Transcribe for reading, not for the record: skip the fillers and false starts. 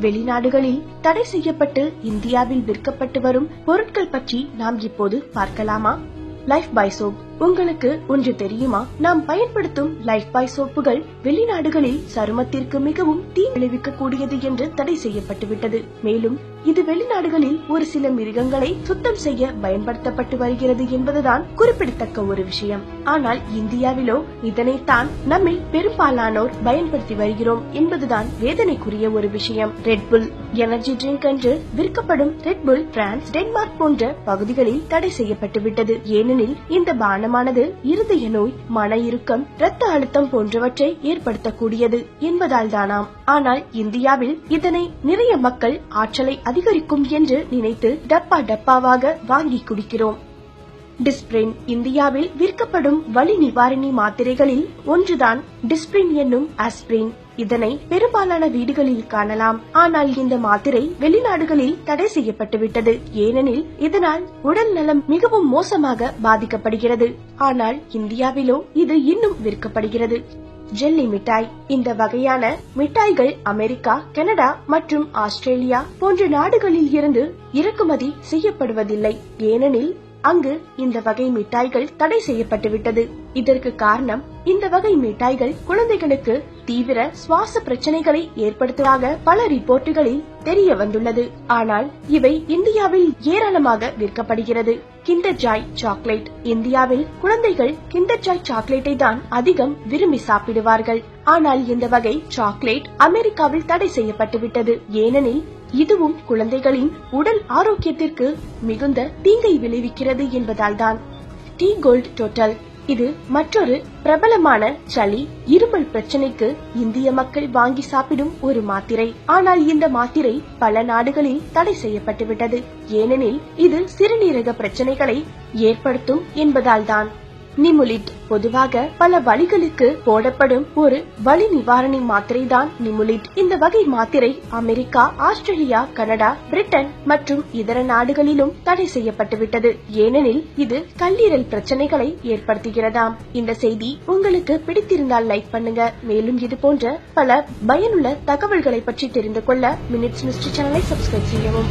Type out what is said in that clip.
வெளிநாடுகளில் தடை செய்யப்பட்டு இந்தியாவில் விற்கப்பட்டு வரும் பொருட்கள் பற்றி நாம் இப்போது பார்க்கலாமா? லைஃப் பாய் சோப். உங்களுக்கு ஒன்று தெரியுமா? நாம் பயன்படுத்தும் லைஃப் பாய் சோப்புகள் வெளிநாடுகளில் சருமத்திற்கு மிகவும் தீ விளைவிக்க கூடியது என்று தடை செய்யப்பட்டுவிட்டது. மேலும் இது வெளிநாடுகளில் ஒரு சில மிருகங்களை சுத்தம் செய்ய பயன்படுத்தப்பட்டு வருகிறது என்பதுதான் குறிப்பிடத்தக்க ஒரு விஷயம். ஆனால் இந்தியாவிலோ இதனைத்தான் நம்மில் பெரும்பாலானோர் பயன்படுத்தி வருகிறோம் என்பதுதான் வேதனைக்குரிய ஒரு விஷயம். ரெட்புல் எனர்ஜி ட்ரிங்க் என்று விற்கப்படும் ரெட்புல் பிரான்ஸ், டென்மார்க் போன்ற பகுதிகளில் தடை செய்யப்பட்டுவிட்டது. ஏனெனில் இந்த பானமானது இருதய நோய், மன இறுக்கம், இரத்த அழுத்தம் போன்றவற்றை ஏற்படுத்தக்கூடியது என்பதால் தானாம். ஆனால் இந்தியாவில் இதனை நிறைய மக்கள் ஆற்றலை அதிகரிக்கும் என்று நினைத்து டப்பா டப்பாவாக வாங்கி குடிக்கிறோம். டிஸ்பிரின். இந்தியாவில் விற்கப்படும் வலி நிவாரணி மாத்திரைகளில் ஒன்றுதான் டிஸ்பிரின் என்னும் ஆஸ்பிரின். இதனை பெரும்பாலான வீடுகளில் காணலாம். ஆனால் இந்த மாத்திரை வெளிநாடுகளில் தடை செய்யப்பட்டுவிட்டது. ஏனெனில் இதனால் உடல் நலம் மிகவும் மோசமாக பாதிக்கப்படுகிறது. ஆனால் இந்தியாவிலோ இது இன்னும் விற்கப்படுகிறது. ஜெல்லி மிட்டாய். இந்த வகையான மிட்டாய்கள் அமெரிக்கா, கனடா மற்றும் ஆஸ்திரேலியா போன்ற நாடுகளில் இருந்து இறக்குமதி செய்யப்படுவதில்லை. ஏனெனில் அங்கு இந்த வகை மிட்டாய்கள் தடை செய்யப்பட்டுவிட்டது. இதற்கு காரணம் இந்த வகை மிட்டாய்கள் குழந்தைகளுக்கு தீவிர சுவாச பிரச்சனைகளை ஏற்படுத்துவதாக பல ரிப்போர்ட்டுகளில் தெரிய வந்துள்ளது. ஆனால் இவை இந்தியாவில் ஏராளமாக விற்கப்படுகிறது. Kinder Joy chocolate. இந்தியாவில் குழந்தைகள் கிண்டர் ஜாய் சாக்லேட்டை தான் அதிகம் விரும்பி சாப்பிடுவார்கள். ஆனால் இந்த வகை சாக்லேட் அமெரிக்காவில் தடை செய்யப்பட்டுவிட்டது. ஏனெனில் இதுவும் குழந்தைகளின் உடல் ஆரோக்கியத்திற்கு மிகுந்த தீங்கை விளைவிக்கிறது என்பதால் தான். டீ கோல்ட் டோட்டல். இது மற்றொரு பிரபலமான சளி, இருமல் பிரச்சனைக்கு இந்திய மக்கள் வாங்கி சாப்பிடும் ஒரு மாத்திரை. ஆனால் இந்த மாத்திரை பல நாடுகளில் தடை செய்யப்பட்டுவிட்டது. ஏனெனில் இது சிறுநீரக பிரச்சனைகளை ஏற்படுத்தும் என்பதால் தான். நிமுலிட். பொதுவாக பல வலிகளுக்கு போடப்படும் ஒரு வலி நிவாரணி மாத்திரை தான் நிமுலிட். இந்த வகை மாத்திரை அமெரிக்கா, ஆஸ்திரேலியா, கனடா, பிரிட்டன் மற்றும் இதர நாடுகளிலும் தடை செய்யப்பட்டுவிட்டது. ஏனெனில் இது கல்லீரல் பிரச்சனைகளை ஏற்படுத்துகிறதாம். இந்த செய்தி உங்களுக்கு பிடித்திருந்தால் லைக் பண்ணுங்க. மேலும் இது போன்ற பல பயனுள்ள தகவல்களை பற்றி தெரிந்து கொள்ள மினிட்ஸ் மிஸ்ட்ரி சேனலை சப்ஸ்கிரைப் செய்யவும்.